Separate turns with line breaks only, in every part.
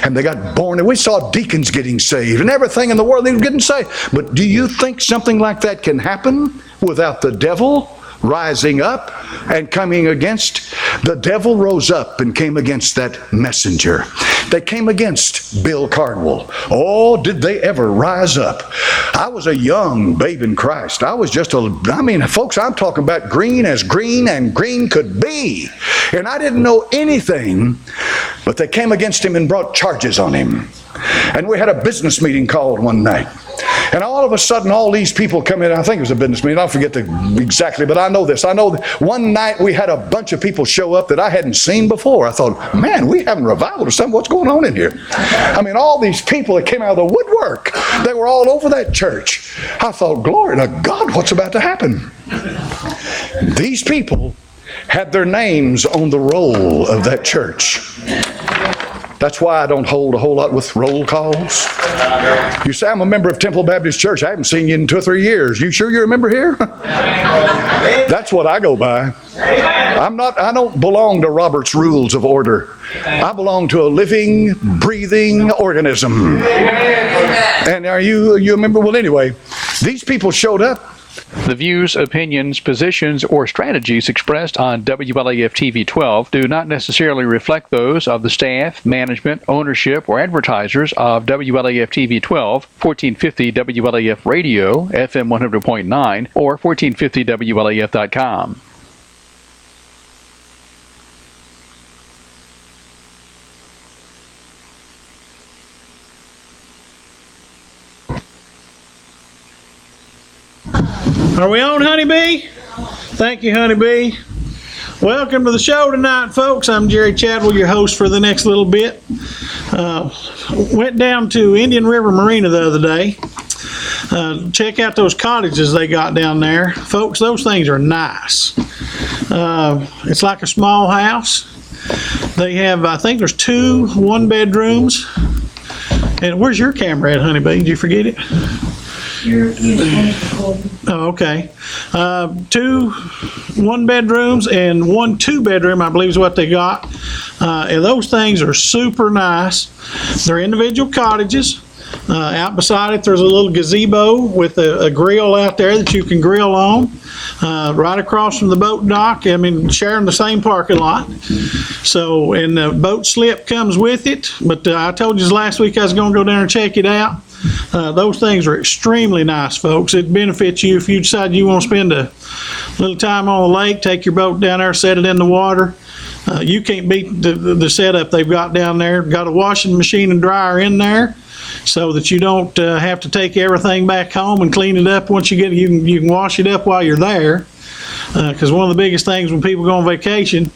and they got born, and we saw deacons getting saved and everything in the world, they were getting saved. But do you think something like that can happen without the devil rising up and coming against? The devil rose up and came against that messenger. They came against Bill Cardwell. Oh, did they ever rise up? I was a young babe in Christ. I was just folks, I'm talking about green as green and green could be. And I didn't know anything, but they came against him and brought charges on him. And we had a business meeting called one night. And all of a sudden, all these people come in. I think it was a business meeting. I forget exactly, but I know this. I know that one night we had a bunch of people show up that I hadn't seen before. I thought, man, we having revival or something. What's going on in here? I mean, all these people that came out of the woodwork, they were all over that church. I thought, glory to God, what's about to happen? These people had their names on the roll of that church. That's why I don't hold a whole lot with roll calls. You say, I'm a member of Temple Baptist Church. I haven't seen you in 2 or 3 years. You sure you're a member here? That's what I go by. I don't belong to Robert's Rules of Order. I belong to a living, breathing organism. And are you a member? Well, anyway, these people showed up.
The views, opinions, positions, or strategies expressed on WLAF TV 12 do not necessarily reflect those of the staff, management, ownership, or advertisers of WLAF TV 12, 1450 WLAF Radio, FM 100.9, or 1450WLAF.com.
Are we on, Honeybee? Thank you, Honeybee. Welcome to the show tonight, folks. I'm Jerry Chadwell, your host for the next little bit. Went down to Indian River Marina the other day. Check out those cottages they got down there. Folks, those things are nice. It's like a small house. They have, I think there's 2 1-bedrooms. And where's your camera at, Honeybee? Did you forget it? Oh, okay. 2 1-bedrooms and 1 2-bedroom, I believe is what they got. And those things are super nice. They're individual cottages. Out beside it, there's a little gazebo with a grill out there that you can grill on. Right across from the boat dock, sharing the same parking lot. So, and the boat slip comes with it. But I told you last week I was going to go down and check it out. Those things are extremely nice, folks. It benefits you if you decide you want to spend a little time on the lake, take your boat down there, set it in the water. You can't beat the setup they've got down there. Got a washing machine and dryer in there so that you don't have to take everything back home and clean it up. Once you get it, you can wash it up while you're there. Because one of the biggest things when people go on vacation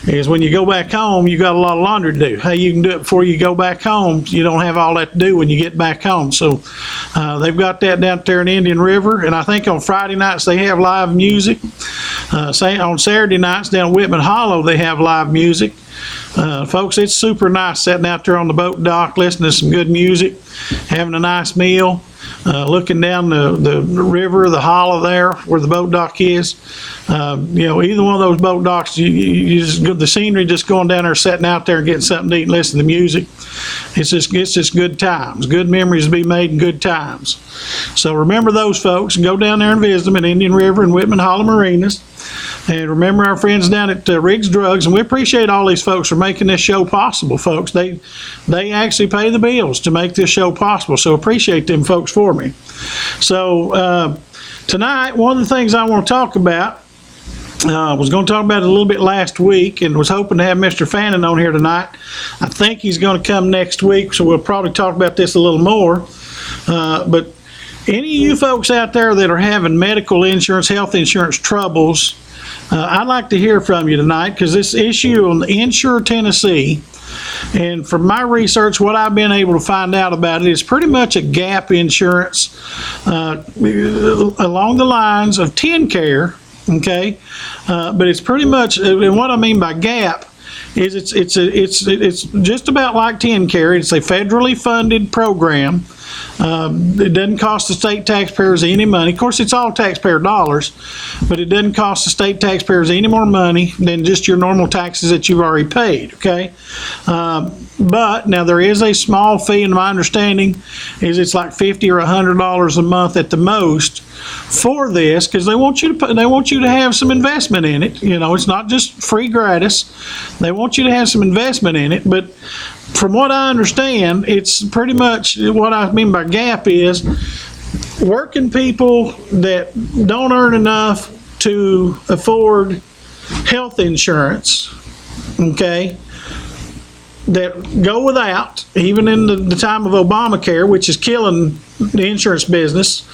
is when you go back home, you got a lot of laundry to do. Hey, you can do it before you go back home. You don't have all that to do when you get back home. So they've got that down there in Indian River. And I think on Friday nights they have live music. On Saturday nights down at Whitman Hollow they have live music. Folks, it's super nice sitting out there on the boat dock, listening to some good music, having a nice meal. Looking down the river, the hollow there where the boat dock is. Either one of those boat docks, the scenery just going down there, sitting out there and getting something to eat and listening to music. It's just good times. Good memories to be made and good times. So remember those folks and go down there and visit them at Indian River and Whitman Hollow Marinas. And remember our friends down at Riggs Drugs, and we appreciate all these folks for making this show possible, folks. They actually pay the bills to make this show possible, so appreciate them folks for me. So tonight, one of the things I want to talk about, was going to talk about it a little bit last week and was hoping to have Mr. Fannin on here tonight. I think he's going to come next week, so we'll probably talk about this a little more. But any of you folks out there that are having medical insurance, health insurance troubles, I'd like to hear from you tonight, because this issue on Insure Tennessee, and from my research, what I've been able to find out about it is pretty much a gap insurance along the lines of TennCare, okay? But it's pretty much, and what I mean by gap is it's just about like TennCare. It's a federally funded program It doesn't cost the state taxpayers any money. Of course, it's all taxpayer dollars, but it doesn't cost the state taxpayers any more money than just your normal taxes that you've already paid, okay? But now there is a small fee, and my understanding is it's like $50 or $100 a month at the most for this, because they want you to have some investment in it. You know, it's not just free gratis. They want you to have some investment in it. But from what I understand, it's pretty much what I mean by gap is working people that don't earn enough to afford health insurance, okay, that go without, even in the time of Obamacare, which is killing the insurance business.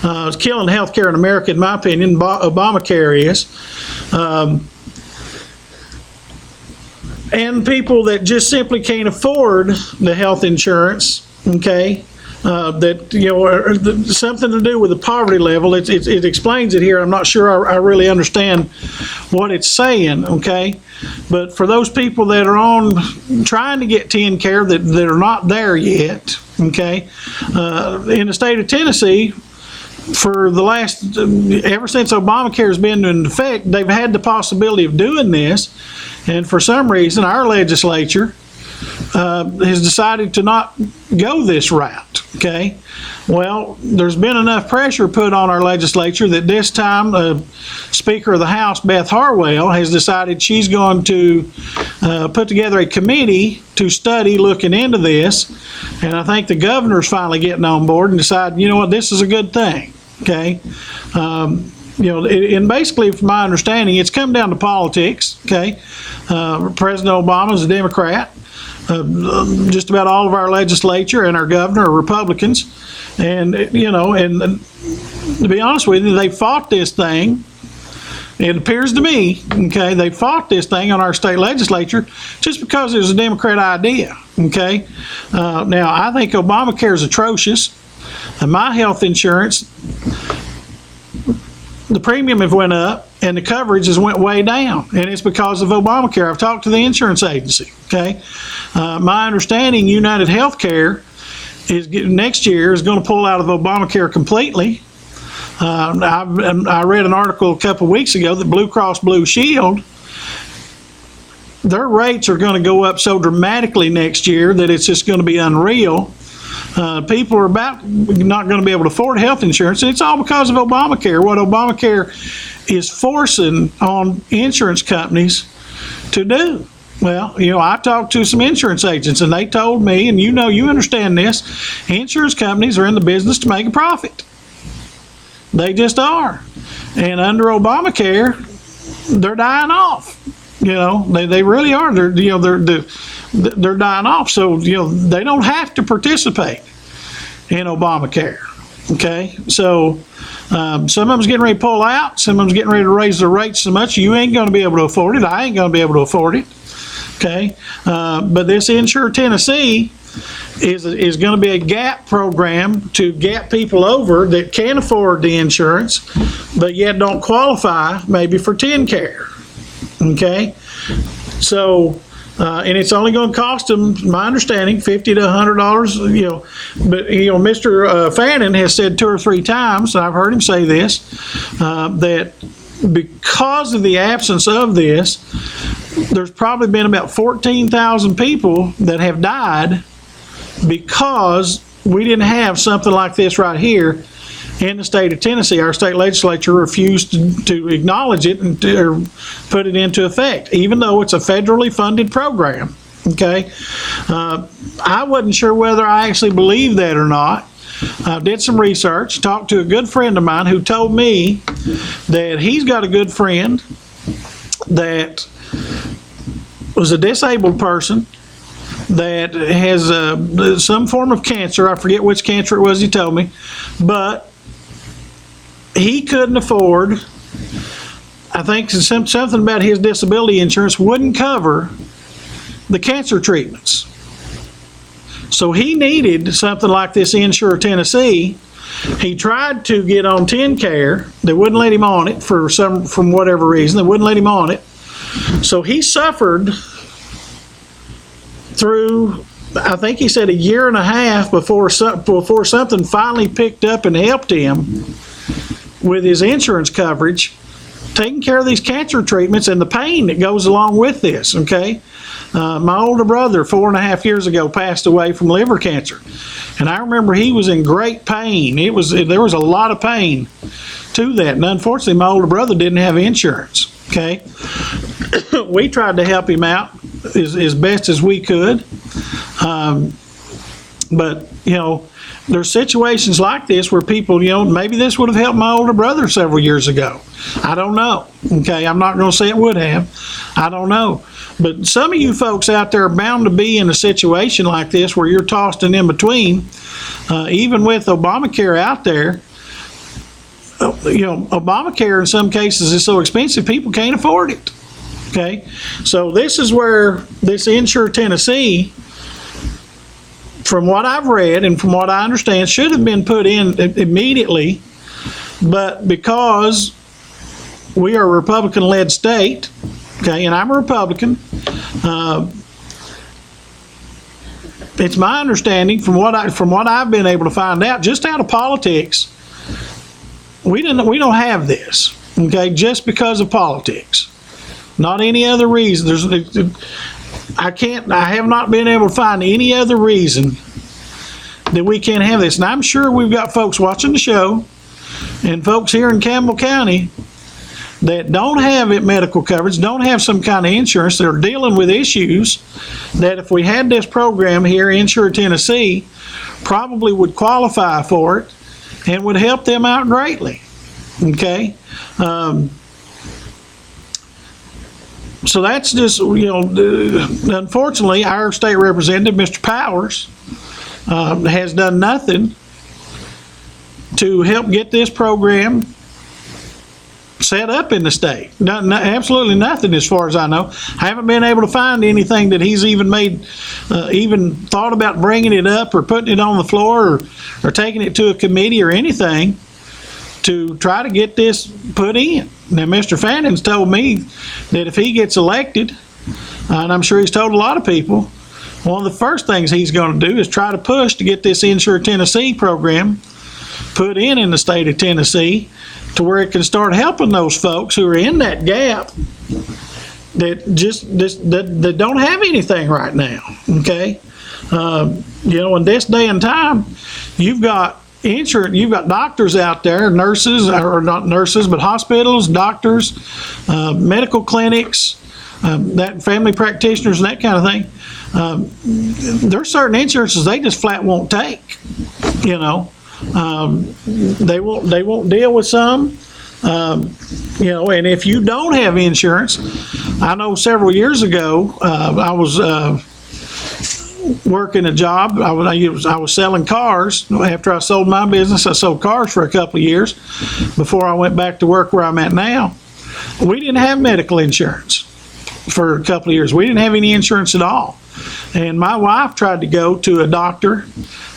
It's killing healthcare in America, in my opinion. Obamacare is. And people that just simply can't afford the health insurance, okay, that, you know, are something to do with the poverty level. It explains it here. I'm not sure I really understand what it's saying, okay? But for those people that are trying to get TennCare that are not there yet, okay, in the state of Tennessee, for the last, ever since Obamacare has been in effect, they've had the possibility of doing this. And for some reason, our legislature has decided to not go this route, okay? Well, there's been enough pressure put on our legislature that this time Speaker of the House, Beth Harwell, has decided she's going to put together a committee to study looking into this. And I think the governor's finally getting on board and deciding, you know what, this is a good thing, okay? You know, and basically, from my understanding, it's come down to politics, okay? President Obama is a Democrat. Just about all of our legislature and our governor are Republicans. And, you know, and to be honest with you, they fought this thing. It appears to me, okay, they fought this thing on our state legislature just because it was a Democrat idea, okay? Now, I think Obamacare is atrocious. And my health insurance, the premium have went up and the coverage has went way down, and it's because of Obamacare. I've talked to the insurance agency, okay? My understanding, United Healthcare is next year is going to pull out of Obamacare completely. I read an article a couple weeks ago that Blue Cross Blue Shield, their rates are going to go up so dramatically next year that it's just going to be unreal. People are about not going to be able to afford health insurance, and it's all because of Obamacare. What Obamacare is forcing on insurance companies to do. Well, you know, I talked to some insurance agents, and they told me, and you know, you understand this, insurance companies are in the business to make a profit. They just are. And under Obamacare, they're dying off. You know, they really are. They're dying off. So, you know, they don't have to participate in Obamacare. Okay, so some of them's getting ready to pull out. Some of them's getting ready to raise their rates so much you ain't going to be able to afford it. I ain't going to be able to afford it. Okay, but this Insure Tennessee is going to be a gap program to gap people over that can afford the insurance, but yet don't qualify maybe for TennCare. Okay, so. And it's only going to cost them, my understanding, $50 to $100. You know, but you know, Mr. Fannin has said 2 or 3 times, and I've heard him say this, that because of the absence of this, there's probably been about 14,000 people that have died because we didn't have something like this right here in the state of Tennessee. Our state legislature refused to acknowledge it and to put it into effect, even though it's a federally funded program. Okay, I wasn't sure whether I actually believed that or not. I did some research, talked to a good friend of mine who told me that he's got a good friend that was a disabled person that has some form of cancer. I forget which cancer it was, he told me, but he couldn't afford, I think something about his disability insurance wouldn't cover the cancer treatments. So he needed something like this Insure Tennessee. He tried to get on TennCare. They wouldn't let him on it from whatever reason. They wouldn't let him on it. So he suffered through I think he said a year and a half before something finally picked up and helped him with his insurance coverage, taking care of these cancer treatments and the pain that goes along with this, okay? My older brother, 4.5 years ago, passed away from liver cancer. And I remember he was in great pain. There was a lot of pain to that. And unfortunately, my older brother didn't have insurance, okay? We tried to help him out as best as we could. But, there's situations like this where people, maybe this would have helped my older brother several years ago. I don't know. Okay, I'm not going to say it would have. I don't know. But some of you folks out there are bound to be in a situation like this where you're tossed in between. Even with Obamacare out there, Obamacare in some cases is so expensive people can't afford it. Okay, so this is where this Insure Tennessee, from what I've read and from what I understand, should have been put in immediately, but because we are a Republican-led state, okay, and I'm a Republican, it's my understanding from what I've been able to find out, just out of politics, we don't have this, okay, just because of politics, not any other reason. I have not been able to find any other reason that we can't have this. And I'm sure we've got folks watching the show and folks here in Campbell County that don't have medical coverage, don't have some kind of insurance, that are dealing with issues that if we had this program here, Insure Tennessee, probably would qualify for it and would help them out greatly. Okay? So that's just, unfortunately, our state representative, Mr. Powers, has done nothing to help get this program set up in the state. Absolutely nothing as far as I know. I haven't been able to find anything that he's even even thought about bringing it up or putting it on the floor or taking it to a committee or anything to try to get this put in. Now, Mr. Fannon's told me that if he gets elected, and I'm sure he's told a lot of people, one of the first things he's going to do is try to push to get this Insure Tennessee program put in the state of Tennessee to where it can start helping those folks who are in that gap that don't have anything right now, okay? In this day and time, you've got insurance, you've got doctors out there, nurses, or not nurses, but hospitals, doctors, medical clinics, that family practitioners and that kind of thing. There's certain insurances they just flat won't take. They won't deal with some. And if you don't have insurance, I know several years ago I was working a job. I was selling cars. After I sold my business, I sold cars for a couple of years before I went back to work where I'm at now. We didn't have medical insurance for a couple of years. We didn't have any insurance at all. And my wife tried to go to a doctor.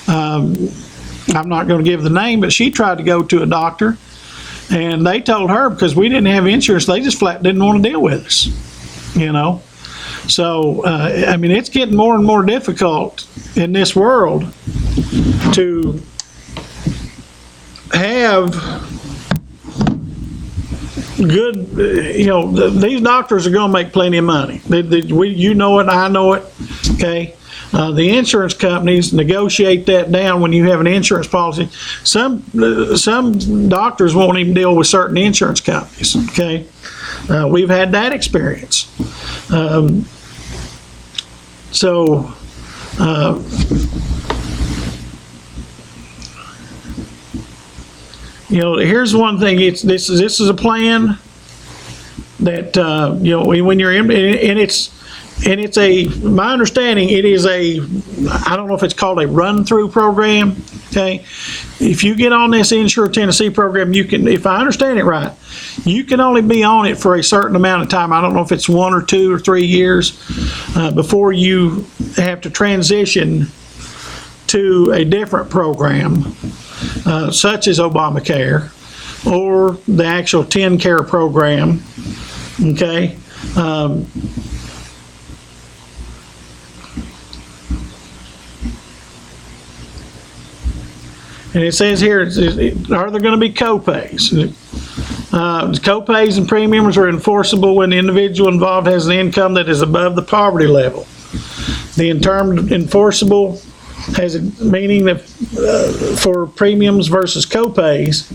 I'm not going to give the name, but she tried to go to a doctor, and they told her because we didn't have insurance, they just flat didn't want to deal with us, So, it's getting more and more difficult in this world to have good, these doctors are going to make plenty of money. You know it, I know it, okay? The insurance companies negotiate that down when you have an insurance policy. Some doctors won't even deal with certain insurance companies, okay? We've had that experience. Here's one thing. This is a plan that when you're in, and it's my understanding, it is I don't know if it's called a run-through program, okay? If you get on this Insure Tennessee program, you can, if I understand it right, you can only be on it for a certain amount of time. I don't know if it's 1 or 2 or 3 years before you have to transition to a different program, such as Obamacare or the actual TennCare program, okay? And it says here, are there going to be co-pays? Co-pays and premiums are enforceable when the individual involved has an income that is above the poverty level. The term enforceable has a meaning that for premiums versus co-pays,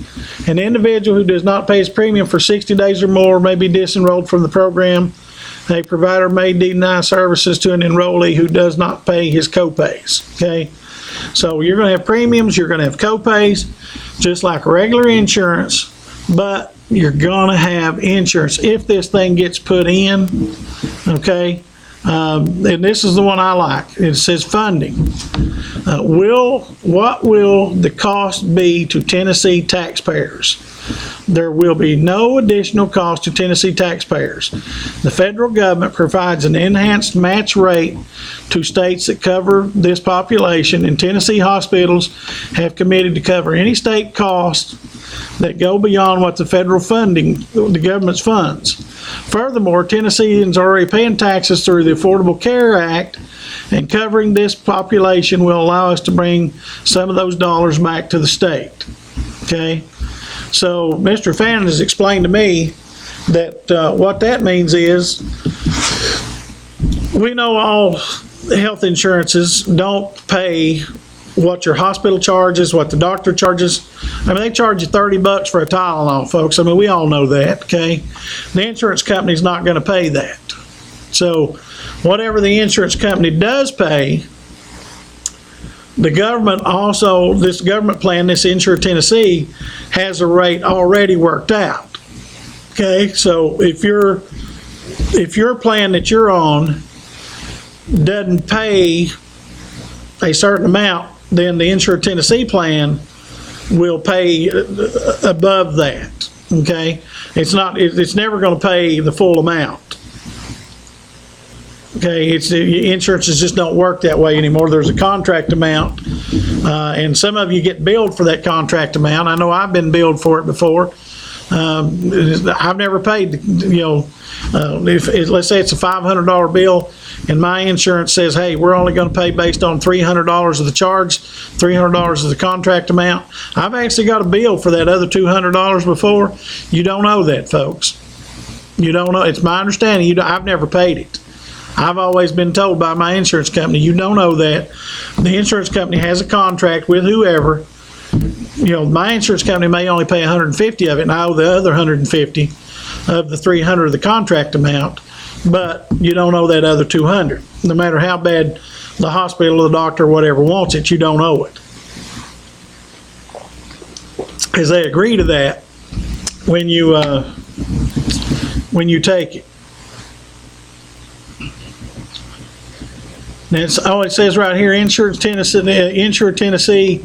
an individual who does not pay his premium for 60 days or more may be disenrolled from the program. A provider may deny services to an enrollee who does not pay his co-pays. Okay, so you're going to have premiums, you're going to have co-pays, just like regular insurance, but you're going to have insurance if this thing gets put in. Okay. And this is the one I like. It says funding. What will the cost be to Tennessee taxpayers? There will be no additional cost to Tennessee taxpayers. The federal government provides an enhanced match rate to states that cover this population, and Tennessee hospitals have committed to cover any state costs that go beyond what the federal funding, the government's funds. Furthermore, Tennesseans are already paying taxes through the Affordable Care Act, and covering this population will allow us to bring some of those dollars back to the state. Okay? So Mr. Fannin has explained to me that what that means is we know all health insurances don't pay what your hospital charges, what the doctor charges. I mean, they charge you $30 for a Tylenol, folks. I mean, we all know that, okay? The insurance company's not going to pay that. So whatever the insurance company does pay, the government also, this government plan, this Insure Tennessee, has a rate already worked out. Okay, so if your plan that you're on doesn't pay a certain amount, then the Insure Tennessee plan will pay above that. Okay, it's never going to pay the full amount. Okay, insurances just don't work that way anymore. There's a contract amount, and some of you get billed for that contract amount. I know I've been billed for it before. I've never paid, if let's say it's a $500 bill and my insurance says, hey, we're only going to pay based on $300 of the charge, $300 of the contract amount. I've actually got a bill for that other $200 before. You don't owe that, folks. You don't know. It's my understanding. I've never paid it. I've always been told by my insurance company, you don't owe that. The insurance company has a contract with whoever. My insurance company may only pay 150 of it, and I owe the other 150 of the 300 of the contract amount, but you don't owe that other 200. No matter how bad the hospital or the doctor or whatever wants it, you don't owe it. Because they agree to that when you take it. That's all it says right here. Insure Tennessee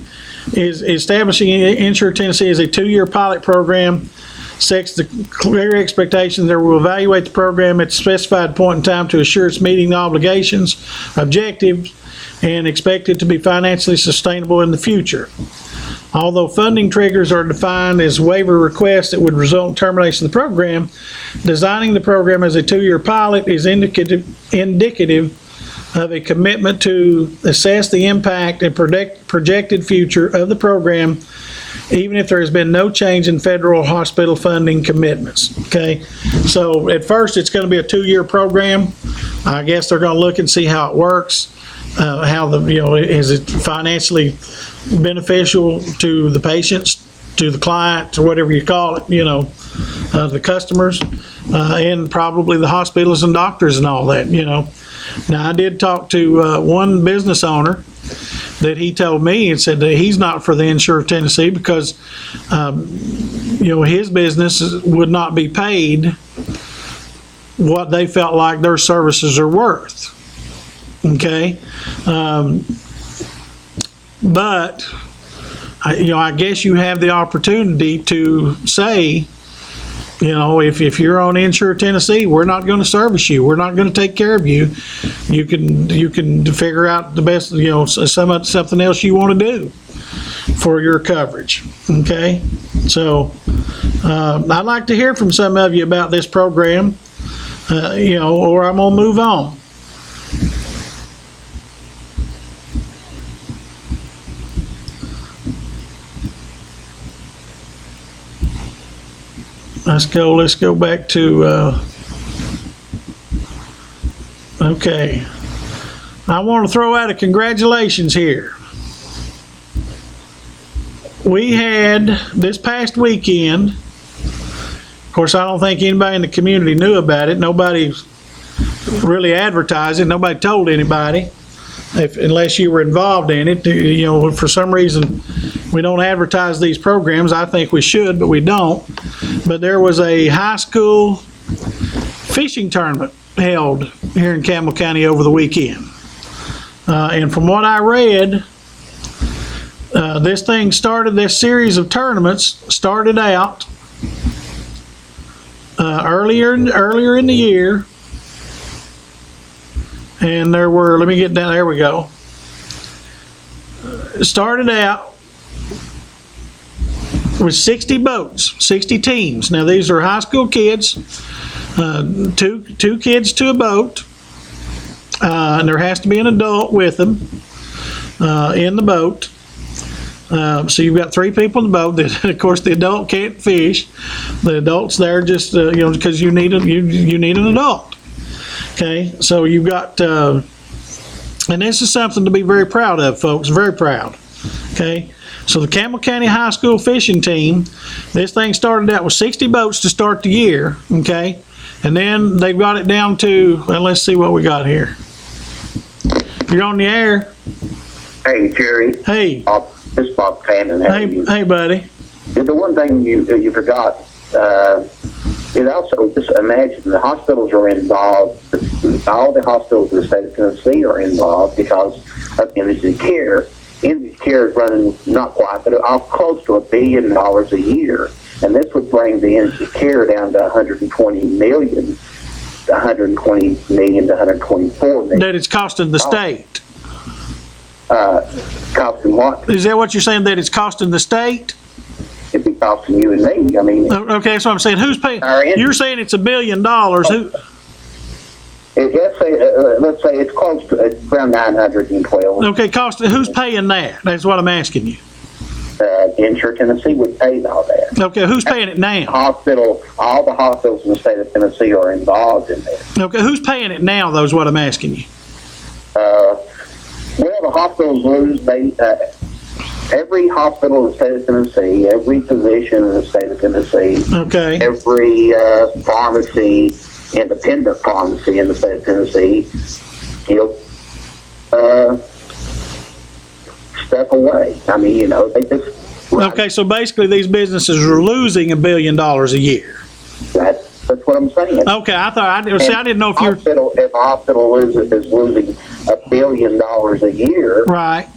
is establishing Insure Tennessee as a 2-year pilot program. Sets the clear expectation that will evaluate the program at a specified point in time to assure it's meeting the obligations, objectives, and expect it to be financially sustainable in the future. Although funding triggers are defined as waiver requests that would result in termination of the program, designing the program as a 2-year pilot is indicative of a commitment to assess the impact and projected future of the program, even if there has been no change in federal hospital funding commitments. Okay, so at first it's going to be a 2-year program. I guess they're going to look and see how it works, is it financially beneficial to the patients, to the client, or whatever you call it, the customers, and probably the hospitals and doctors and all that, Now, I did talk to one business owner that he told me and said that he's not for the Insure Tennessee because, his business would not be paid what they felt like their services are worth. Okay? But, I guess you have the opportunity to say, if you're on Insure Tennessee, we're not going to service you. We're not going to take care of you. You can figure out the best, something else you want to do for your coverage. Okay, so I'd like to hear from some of you about this program, or I'm gonna move on. Let's go back to, okay. I want to throw out a congratulations here. We had this past weekend, of course, I don't think anybody in the community knew about it. Nobody really advertised it. Nobody told anybody, unless you were involved in it. You know, for some reason, we don't advertise these programs. I think we should, but we don't. But there was a high school fishing tournament held here in Campbell County over the weekend. And from what I read, this series of tournaments started out earlier in the year. And there were, let me get down, there we go. It started out with 60 boats, 60 teams. Now these are high school kids, two kids to a boat, and there has to be an adult with them in the boat. So you've got 3 people in the boat. Of course, the adult can't fish. The adult's there just because you need an adult. Okay, so you've got, and this is something to be very proud of, folks. Very proud. Okay, so the Campbell County High School fishing team, this thing started out with 60 boats to start the year. Okay, and then they've got it down to, well, let's see what we got here. You're on the air.
Hey, Jerry.
Hey.
This is Bob Cannon.
Hey, buddy.
The one thing you forgot is also, just imagine the hospitals are involved. All the hospitals in the state of Tennessee are involved because of indigent care. Indigent care is running not quite, but close to $1 billion a year. And this would bring the indigent care down to 120 million to 124 million.
That it's costing the state.
Costing what?
Is that what you're saying, that it's costing the state?
It'd be costing you and me. I mean,
okay, so I'm saying, who's paying? You're saying it's $1 billion. Who?
Let's say it's close to around 912.
Okay, who's paying that? That's what I'm asking you.
Insure Tennessee would pay all that.
Okay, who's paying it now?
All the hospitals in the state of Tennessee are involved in this.
Okay, who's paying it now, though, is what I'm asking you.
Well, the hospitals lose. Every hospital in the state of Tennessee, every physician in the state of Tennessee,
okay,
every pharmacy, independent pharmacy in the state of Tennessee, step away. I mean, they just.
Okay, so basically these businesses are losing $1 billion a year.
That's what I'm saying.
Okay, I didn't know if you're.
If a hospital is losing $1 billion a year,
right?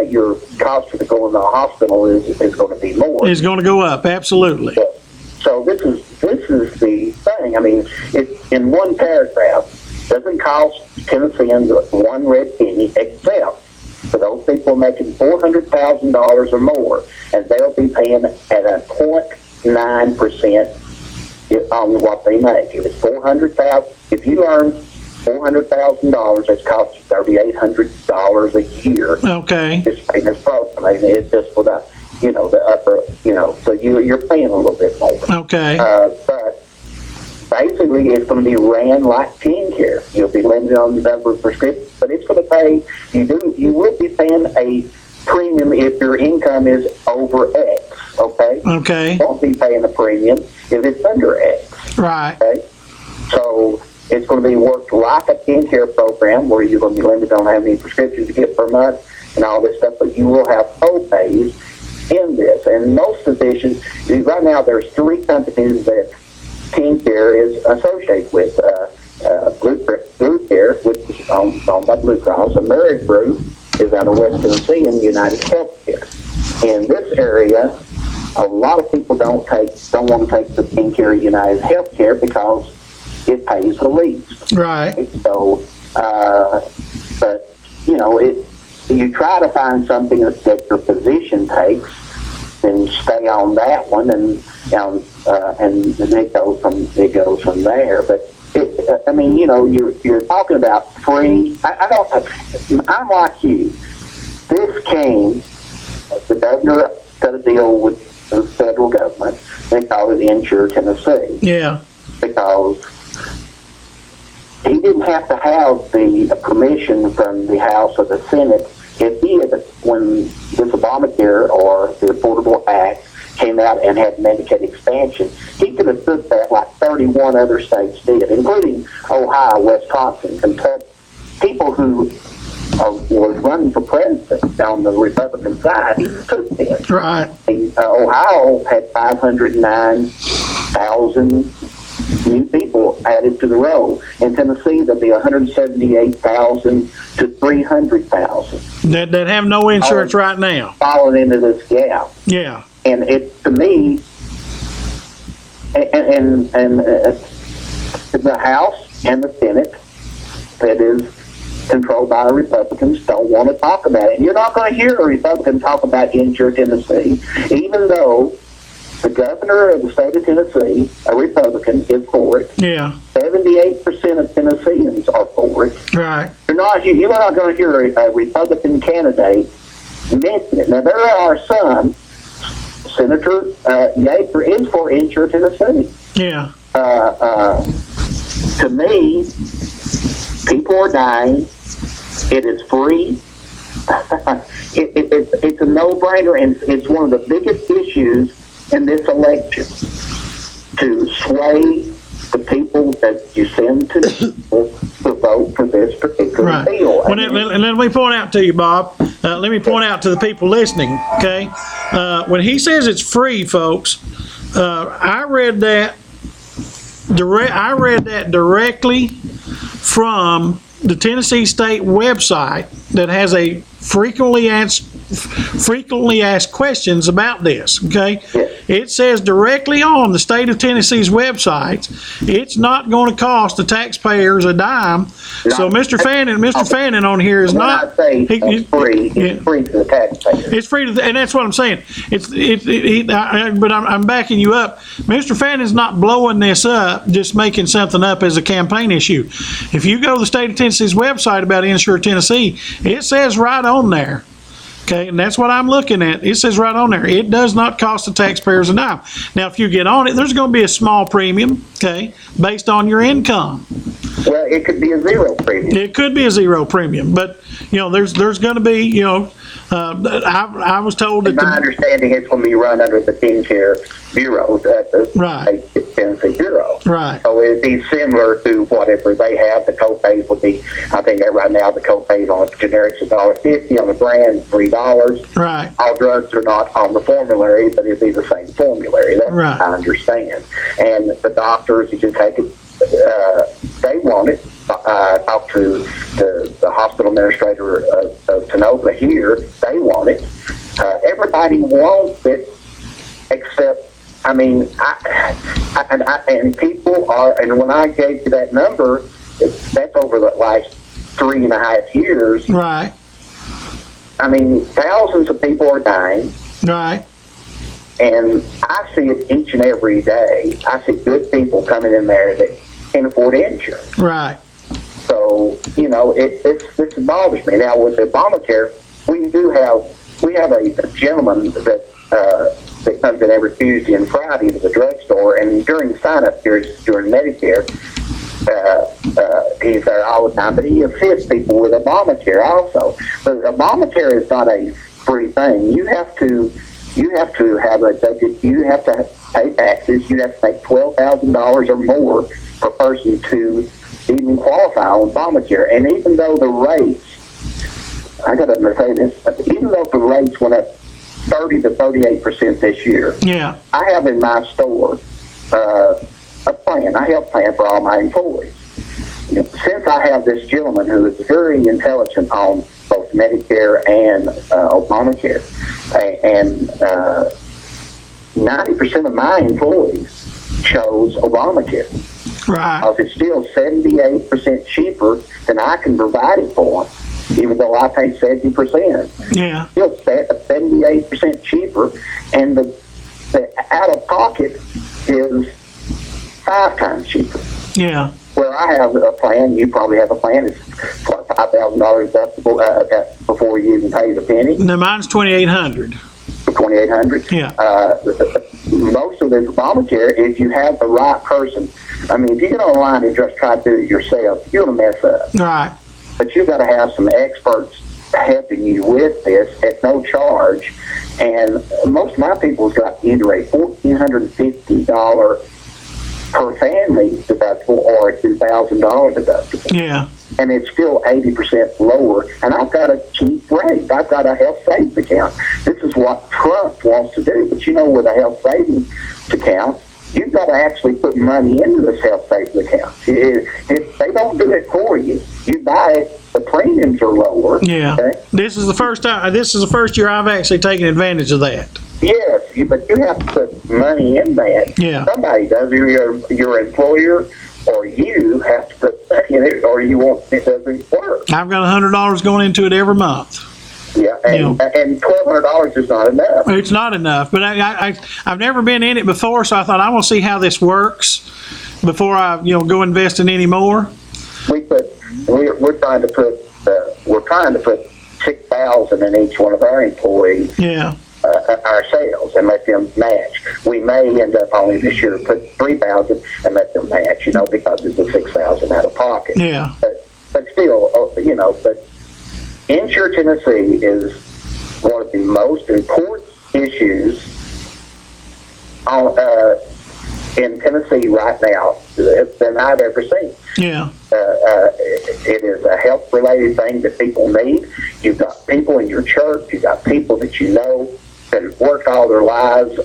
Your cost to go in the hospital is going to be more.
It's going to go up, absolutely.
So this is the thing. I mean, it in one paragraph doesn't cost Tennesseans one red penny, except for those people making $400,000 or more, and they'll be paying at a 0.9% on what they make. If it's $400,000, if you earn $400,000, it's cost you $3,800 a year.
Okay.
It's paying this program. I mean, it's just for the upper, so you're paying a little bit more.
Okay.
But basically, it's going to be ran like teen care. You'll be limited on the number of prescriptions, but it's going to pay. You will be paying a premium if your income is over X. Okay.
Okay.
You won't be paying a premium if it's under X.
Right.
Okay. So it's going to be worked like a teen care program where you're going to be limited on how many prescriptions you get per month and all this stuff, but you will have co-pays in this. And most physicians, right now there's 3 companies that teen care is associated with. Blue Care, which is owned by Blue Cross, and Mary Group is out of West Tennessee, and United Healthcare. In this area, a lot of people don't want to take the teen care United Healthcare because it pays the least.
Right.
So, but you try to find something that your physician takes, and stay on that one, and it goes from there. But you're talking about free. I'm like you. This came. The governor got a deal with the federal government. They called it Insure Tennessee
Yeah.
because he didn't have to have the permission from the House or the Senate. If he had, when this Obamacare or the Affordable Act came out and had Medicaid expansion, he could have put that like 31 other states did, including Ohio, Wisconsin, Kentucky. People who was running for president on the Republican side, he took this.
Right.
Ohio had 509,000 new people added to the roll. In Tennessee, there'll be 178,000 to 300,000
That have no insurance right now.
falling into this gap.
Yeah.
And it, to me, the House and the Senate that is controlled by the Republicans don't want to talk about it. And you're not going to hear a Republican talk about Insure Tennessee, even though the governor of the state of Tennessee, a Republican, is for it.
Yeah.
78% of Tennesseans are for it.
Right.
You're not going to hear a Republican candidate mention it. Now, there are some. Senator Yates is for Insure Tennessee.
Yeah.
To me, people are dying. It is free. It's a no-brainer, and it's one of the biggest issues in this election to sway the people that you send to vote for this particular
Right.
bill.
Well, and let me point out to you, Bob. Let me point out to the people listening. Okay, when he says it's free, folks, I read that directly from the Tennessee State website that has a frequently asked questions about this. Okay,
Yes.
it says directly on the state of Tennessee's website, it's not going to cost the taxpayers a dime. So Mr. Fannin on here is
When
not.
I say
he-
it's free,
yeah.
it's free to the taxpayer.
It's free to, and that's what I'm saying. But I'm backing you up. Mr. Fannon's not blowing this up, just making something up as a campaign issue. If you go to the state of Tennessee's website about Insure Tennessee, it says right on there. Okay, and that's what I'm looking at. It says right on there, it does not cost the taxpayers a dime. Now, if you get on it, there's going to be a small premium, okay, based on your income.
Well, it could be a zero premium.
It could be a zero premium, but there's going to be, I was told that
My understanding is when we run under the TennCare Bureau, the
Right.
Tennessee Bureau.
Right.
So it'd be similar to whatever they have. The co-pays would be, I think that right now the co-pays on generics is $1.50, on the brand $3.
Right.
All drugs are not on the formulary, but it'd be the same formulary. That's
Right.
what I understand. And the doctors, you can take it, they want it. Talk to the hospital administrator of Tanoka here. They want it. Everybody wants it, except, and people are, and when I gave you that number, that's over the last 3.5 years.
Right.
Thousands of people are dying.
Right.
And I see it each and every day. I see good people coming in there that can't afford insurance.
Right.
So, this bothers me. Now, with Obamacare, we have a gentleman that comes in every Tuesday and Friday to the drugstore, and during the sign-up periods during Medicare, he's there all the time, but he assists people with Obamacare also. But Obamacare is not a free thing. You have to have a budget. You have to pay taxes. You have to make $12,000 or more per person to even qualify on Obamacare. And even though the rates, I got to say this, even though the rates went up 30 to 38% this year,
Yeah.
I have in my store a plan, a health plan for all my employees. Since I have this gentleman who is very intelligent on both Medicare and Obamacare, and 90% of my employees chose Obamacare.
Right.
Because it's still 78% cheaper than I can provide it for them, even though I pay 70%.
Yeah.
Still 78% cheaper, and the out-of-pocket is 5 times cheaper.
Yeah.
Well, I have a plan. You probably have a plan. It's $5,000 deductible before you even pay the penny.
Now mine's $2,800.
$2,800.
Yeah.
Most of the Obamacare, if you have the right person, I mean, if you get online and just try to do it yourself, you're going to mess up.
Right.
But you've got to have some experts helping you with this at no charge. And most of my people's got either a $1,450 per family deductible or a $2,000 deductible.
Yeah.
And it's still 80% lower. And I've got a cheap rate. I've got a health savings account. This is what Trump wants to do. But with a health savings account, you've got to actually put money into this health savings account. If they don't do it for you, you buy it, the premiums are lower.
Yeah.
Okay?
This is the first time. This is the first year I've actually taken advantage of that.
Yes, but you have to put money in that.
Yeah.
Somebody does. Your employer or you have to put money in it, or you won't. It doesn't work.
I've got $100 going into it every month.
Yeah, and $1,200 is not enough.
It's not enough, but I've never been in it before, so I thought I want to see how this works before I go invest in any more.
We're trying to put $6,000 in each one of our employees.
Yeah.
Ourselves and let them match. We may end up only this year put $3,000 and let them match, because it's the $6,000 out of pocket.
Yeah.
But still, but Insure Tennessee is one of the most important issues in Tennessee right now than I've ever seen.
Yeah.
It is a health-related thing that people need. You've got people in your church. You've got people that that have worked all their lives.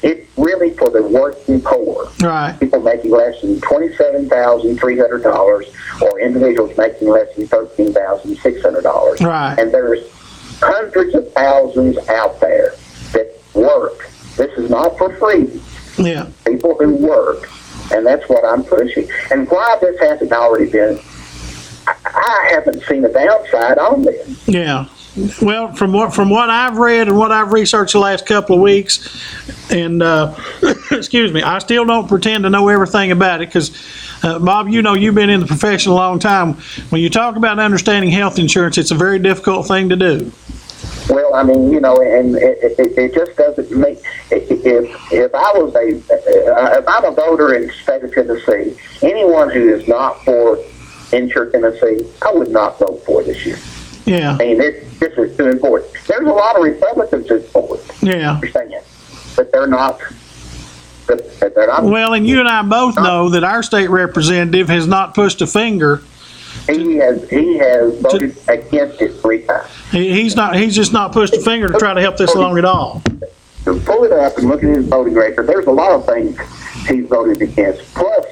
It's really for the working poor.
Right.
People making less than $27,300 or individuals making less than $13,600.
Right.
And there's hundreds of thousands out there that work. This is not for free.
Yeah.
People who work, and that's what I'm pushing. And why this hasn't already been, I haven't seen a downside on this.
Yeah. Well, from what I've read and what I've researched the last couple of weeks, and excuse me, I still don't pretend to know everything about it because, Bob, you've been in the profession a long time. When you talk about understanding health insurance, it's a very difficult thing to do.
Well, I mean, and it just doesn't make. If I'm a voter in the state of Tennessee, anyone who is not for Insure Tennessee, I would not vote for this year.
Yeah.
I mean, this is too important. There's a lot of Republicans who support it.
Yeah.
But they're not. They're not.
Well, and you and I both know that our state representative has not pushed a finger.
He has voted against it 3 times.
He's just not pushed a finger to try to help this along at all.
To pull it up and look at his voting record, there's a lot of things he's voted against. Plus,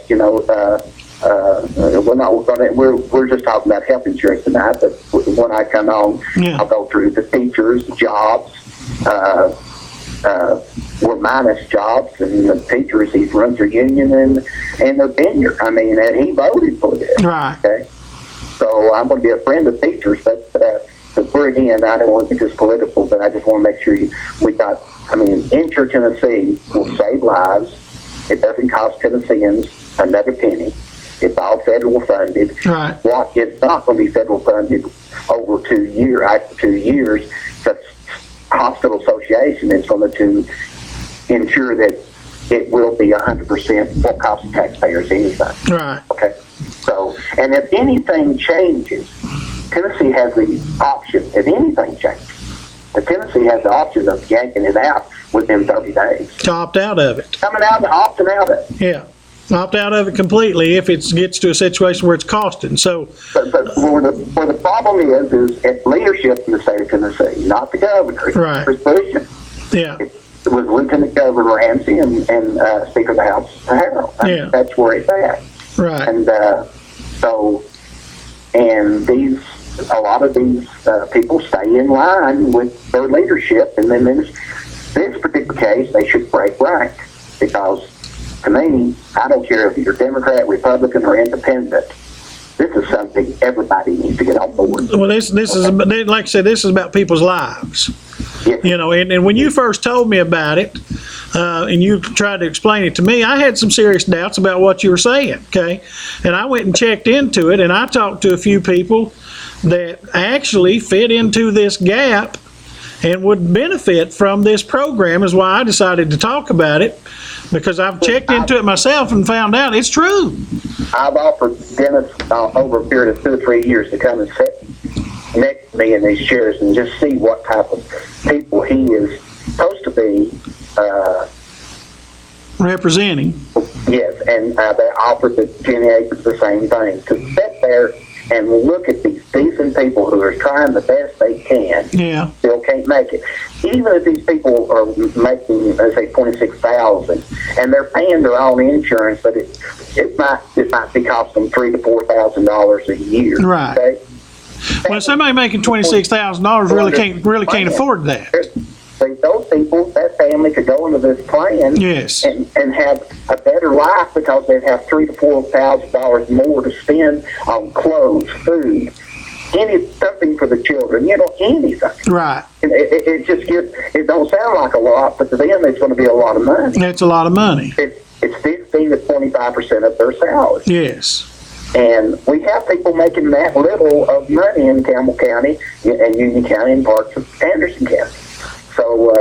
we're just talking about health insurance tonight, but when I come on,
Yeah.
I'll go through the teachers, the jobs. We're minus jobs, and the teachers, he runs their union and their tenure. I mean, and he voted for this.
Right.
Okay. So I'm going to be a friend of teachers, but we're again, I don't want to get this political, but I just want to make sure Insure Tennessee will save lives. It doesn't cost Tennesseans another penny. It's all federal funded.
Right.
What is not going to be federal funded over 2 years, the hospital association is going to ensure that it will be 100% what costs taxpayers anything.
Right.
Okay. So, and if anything changes, Tennessee has the option. If anything changes, Tennessee has the option of yanking it out within 30 days.
To opt out of it.
Coming out and opting out of it.
Yeah. Opt out of it completely if it gets to a situation where it's costing. So,
But where the problem is at leadership in the state of Tennessee, not the governor.
Right.
It's position.
yeah.
It was Lieutenant Governor Ramsey and Speaker of the House Harrell.
Yeah.
That's where it's at.
Right.
And a lot of these people stay in line with their leadership, and then in this particular case, they should break rank, because to me, I don't care if you're Democrat, Republican, or Independent. This is something everybody needs to get on board.
Well, this is, like I said, this is about people's lives.
Yes.
And when you first told me about it, and you tried to explain it to me, I had some serious doubts about what you were saying, okay? And I went and checked into it, and I talked to a few people that actually fit into this gap and would benefit from this program, is why I decided to talk about it, because I've checked into it myself and found out it's true.
I've offered Dennis over a period of 2 or 3 years to come and sit next to me in these chairs and just see what type of people he is supposed to be.
Representing.
Yes, and they offered the Jenny Akers the same thing, to sit there and look at these decent people who are trying the best they can.
Yeah.
Still can't make it. Even if these people are making, let's say, $26,000, and they're paying their own insurance, but it might be costing $3,000 to $4,000 a year.
Right.
Okay?
Well, somebody making $26,000 really can't afford that.
See, those people, that family could go into this plan
Yes.
and have a better life, because they'd have $3,000 to $4,000 more to spend on clothes, food, something for the children, anything.
Right.
It just it don't sound like a lot, but to them it's going to be a lot of money.
That's a lot of money.
It's 15 to 25% of their salary.
Yes.
And we have people making that little of money in Campbell County and Union County and parts of Anderson County. So,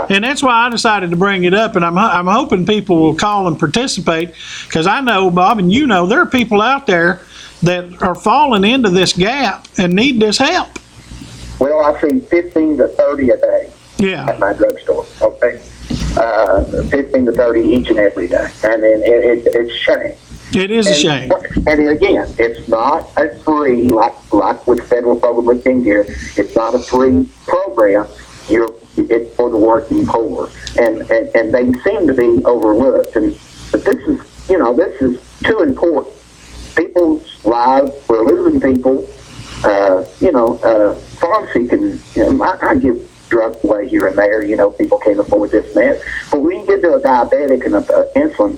And that's why I decided to bring it up, and I'm hoping people will call and participate, because I know, Bob, and there are people out there that are falling into this gap and need this help.
well, I see 15 to 30 a day
Yeah.
at my drugstore. Okay, 15 to 30 each and every day, and then it's a shame.
It is a shame.
And again, it's not a free, like with federal public care. It's not a free program. It's for the working poor, and they seem to be overlooked. But this is too important. People's lives, we're losing people. Pharmacy can, I give drugs away here and there. People can't afford this and that. But when you get to a diabetic and an insulin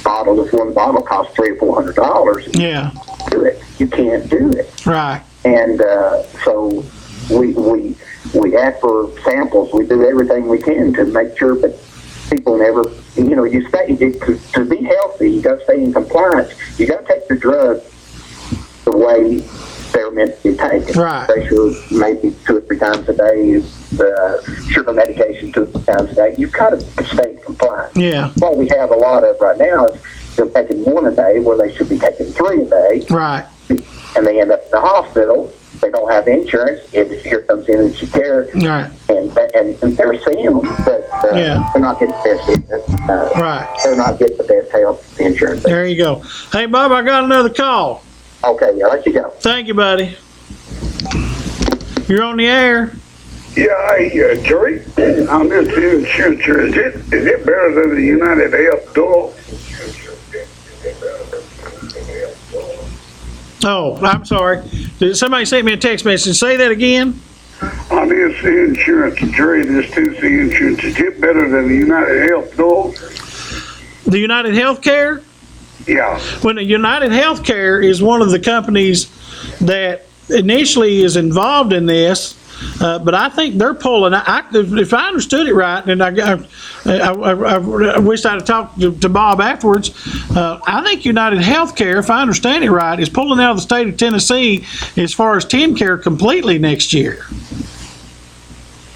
bottle, this one bottle costs $300 or $400.
Yeah.
Do it. You can't do it.
Right.
And so we ask for samples. We do everything we can to make sure that people never, you stay to be healthy. You got to stay in compliance. You got to take the drug the way they're meant to be taken.
Right.
Pressure maybe 2 or 3 times a day. Sugar medication 2 or 3 times a day. You've got to stay in compliance.
Yeah.
What we have a lot of right now is they're taking 1 a day where they should be taking 3 a day.
Right.
And they end up in the hospital. They don't have insurance. Here comes Energy Care,
Right.
and they're seeing them, but
Yeah.
they're not getting the best.
Right.
They're not getting the best health insurance.
There you go. Hey, Bob, I got another call.
Okay, yeah, let you go.
Thank you, buddy. You're on the air.
Yeah, Jerry, on this insurance, is it better than the United Health Dual?
Oh, I'm sorry. Did somebody send me a text message? Say that again.
On this insurance, Jerry, this 2C insurance, is it better than the United Health Dual?
The United Healthcare?
Yeah.
When the United Healthcare is one of the companies that initially is involved in this, but I think they're pulling. If I understood it right, and I wish I'd have talked to Bob afterwards. I think United Healthcare, if I understand it right, is pulling out of the state of Tennessee as far as TennCare completely next year.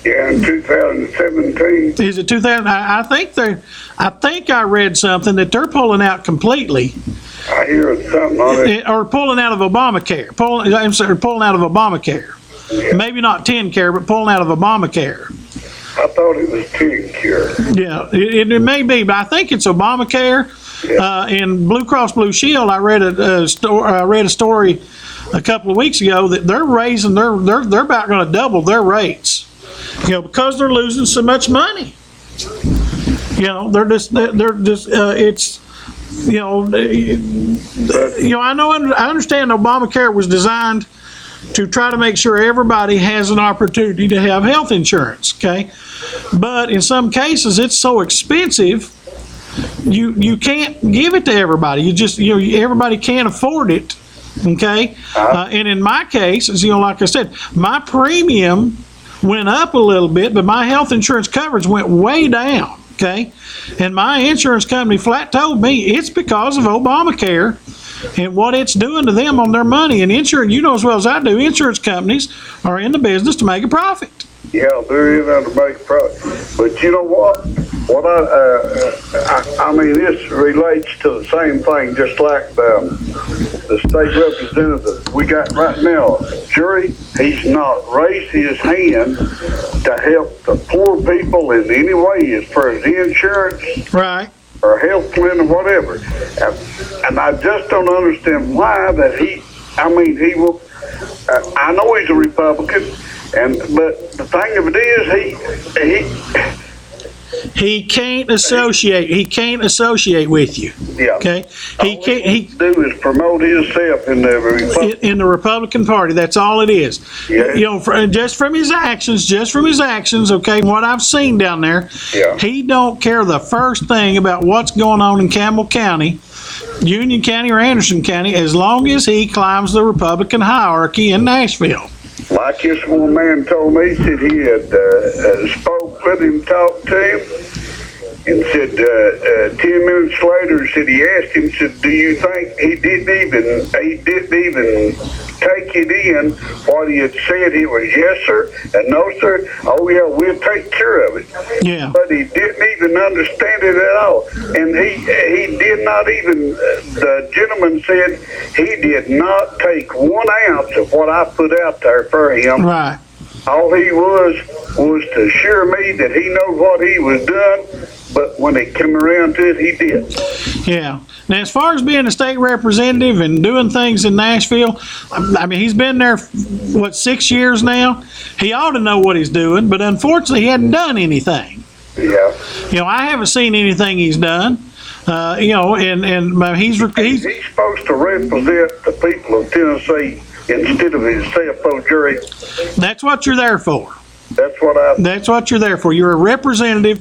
Yeah, in 2017.
Is it 2000? I think I read something that they're pulling out completely.
I hear something on it.
Or pulling out of Obamacare. Pulling out of Obamacare.
Yeah.
Maybe not TennCare, but pulling out of Obamacare.
I thought it was TennCare.
Yeah, it may be, but I think it's Obamacare. And Blue Cross Blue Shield. I read a story a couple of weeks ago that they're raising they're about going to double their rates. Because they're losing so much money. They're just it's. I understand Obamacare was designed to try to make sure everybody has an opportunity to have health insurance, okay? But in some cases, it's so expensive, you can't give it to everybody. Everybody can't afford it, okay? And in my case, like I said, my premium went up a little bit, but my health insurance coverage went way down, okay? And my insurance company flat told me it's because of Obamacare. and what it's doing to them on their money. And insurance, you know as well as I do, insurance companies are in the business to make a profit.
Yeah, they're in there to make a profit. But you know what? What I mean, this relates to the same thing, just like the state representative we got right now. Jury, he's not raised his hand to help the poor people in any way as far as the insurance
Right.
or health plan or whatever. And I just don't understand why that he will, I know he's a Republican, but the thing of it is,
He can't associate. He can't associate with you.
yeah.
Okay.
All he do is promote himself in the Republican.
In the Republican Party. That's all it is.
Yeah.
You know, just from his actions. Okay. What I've seen down there,
Yeah.
he don't care the first thing about what's going on in Campbell County, Union County, or Anderson County, as long as he climbs the Republican hierarchy in Nashville.
Like this one man told me, said he had spoke with him, talked to him, and said 10 minutes later, said he asked him, said, do you think he didn't even take it in what he had said? He was yes sir and no sir. Oh yeah, we'll take care of it.
Yeah.
But he didn't even understand it at all, and he did not even. The gentleman said he did not take 1 ounce of what I put out there for him.
Right.
All he was to assure me that he knows what he was doing, but when it came around to it, he did.
Yeah. Now, as far as being a state representative and doing things in Nashville, I mean, he's been there, 6 years now? He ought to know what he's doing, but unfortunately, he hadn't done anything.
Yeah.
You know, I haven't seen anything he's done. You know, and he's
supposed to represent the people of Tennessee instead of himself, oh, Jury.
That's what you're there for.
That's what
you're there for. You're a representative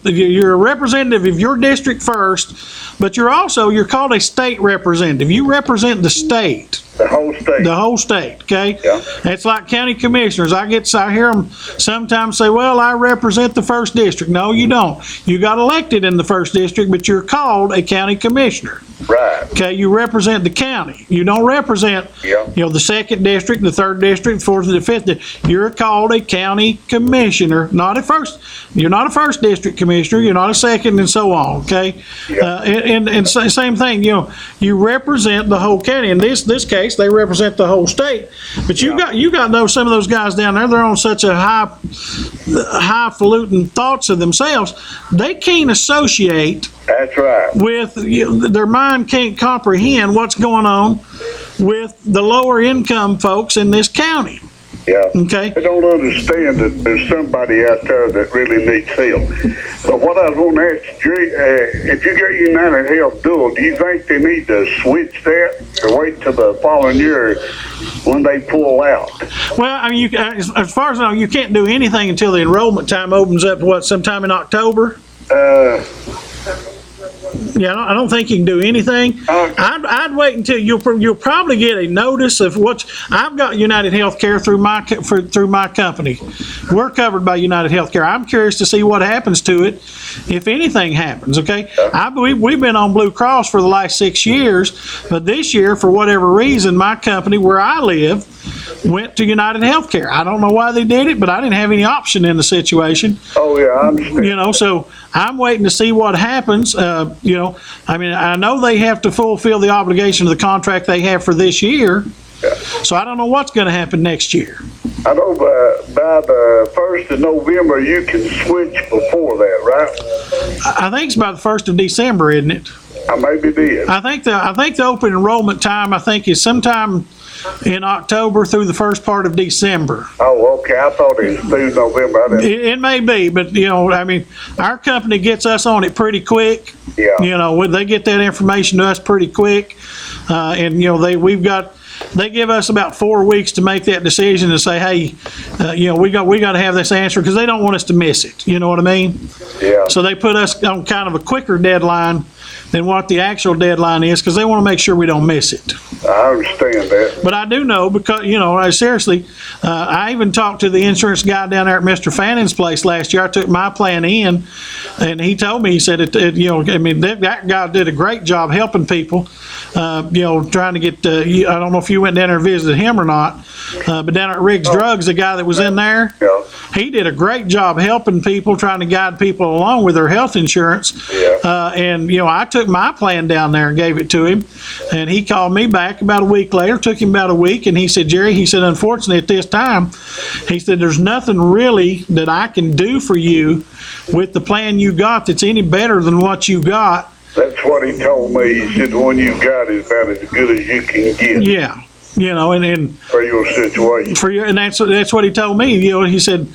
you're a representative of your district first, but you're called a state representative. You represent the state.
The whole state.
The whole state, okay?
Yeah.
It's like county commissioners. I hear them sometimes say, well, I represent the first district. No, you don't. You got elected in the first district, but you're called a county commissioner.
Right.
Okay, you represent the county. You don't represent, the second district, the third district, the fourth, and the fifth district. You're called a county commissioner, not a first. You're not a first district commissioner. You're not a second, and so on. Okay, and same thing. You represent the whole county. In this case, they represent the whole state. But you got some of those guys down there. They're on such a highfalutin thoughts of themselves. They can't associate.
That's right.
With their mind can't comprehend what's going on with the lower income folks in this county.
Yeah.
Okay.
They don't understand that there's somebody out there that really needs help. But what I was going to ask, Jerry, if you get United Health Dual, do you think they need to switch that or wait till the following year when they pull out?
Well, I mean, as far as I know, you can't do anything until the enrollment time opens up, sometime in October? Yeah, I don't think you can do anything. I'd wait until you'll probably get a notice of what I've got. United Healthcare through my company. We're covered by United Healthcare. I'm curious to see what happens to it, if anything happens. Okay, we've been on Blue Cross for the last 6 years, but this year, for whatever reason, my company where I live went to United Healthcare. I don't know why they did it, but I didn't have any option in the situation.
Oh yeah, I understand.
So I'm waiting to see what happens. I mean, I know they have to fulfill the obligation of the contract they have for this year.
Yeah.
So I don't know what's going to happen next year.
I know by the 1st of November you can switch before that, right?
I think it's about the 1st of December, isn't it?
I maybe did.
I think the open enrollment time is sometime in October through the first part of December.
Oh, okay. I thought it was through November.
It may be, but I mean, our company gets us on it pretty quick.
Yeah.
They get that information to us pretty quick, and they give us about 4 weeks to make that decision and say, hey, we got to have this answer, because they don't want us to miss it. You know what I mean?
Yeah.
So they put us on kind of a quicker deadline than what the actual deadline is, because they want to make sure we don't miss it.
I understand that.
But I do know, because, seriously, I even talked to the insurance guy down there at Mr. Fannon's place last year. I took my plan in, and he told me, he said, that guy did a great job helping people, trying to get, I don't know if you went down there and visited him or not, but down at Riggs Drugs, the guy that was in there,
Yeah.
he did a great job helping people, trying to guide people along with their health insurance.
Yeah.
And I took my plan down there and gave it to him, and he called me back about a week later. Took him about a week, and he said, Jerry, he said, unfortunately at this time, he said, there's nothing really that I can do for you with the plan you got that's any better than what you got.
That's what he told me. He said the one you got is about as good as you can get
Yeah. And
for your situation.
and that's what he told me. He said,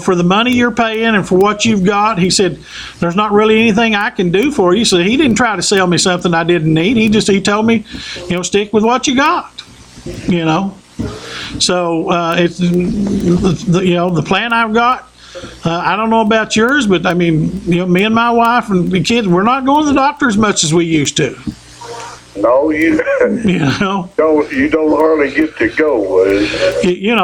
for the money you're paying and for what you've got, he said, there's not really anything I can do for you. So he didn't try to sell me something I didn't need. He told me, stick with what you got. So it's the plan I've got. I don't know about yours, but I mean, me and my wife and the kids, we're not going to the doctor as much as we used to.
No, you
You
don't hardly get to go.
you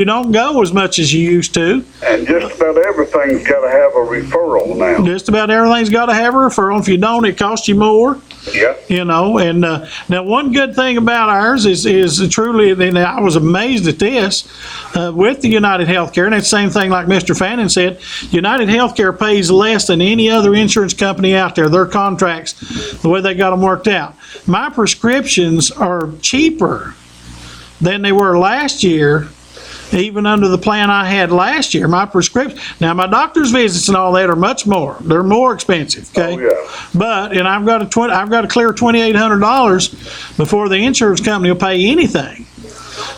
don't go as much as you used to.
And just about everything's got to have a referral now.
Just about everything's got to have a referral. If you don't, it costs you more.
Yeah.
And now one good thing about ours is truly, and I was amazed at this, with the United Healthcare, and it's the same thing like Mr. Fannin said, United Healthcare pays less than any other insurance company out there. Their contracts, the way they got them worked out. My prescriptions are cheaper than they were last year, even under the plan I had last year. My prescription, now my doctor's visits and all that are much more. They're more expensive, okay?
Oh, yeah.
But, and I've got to clear $2,800 before the insurance company will pay anything.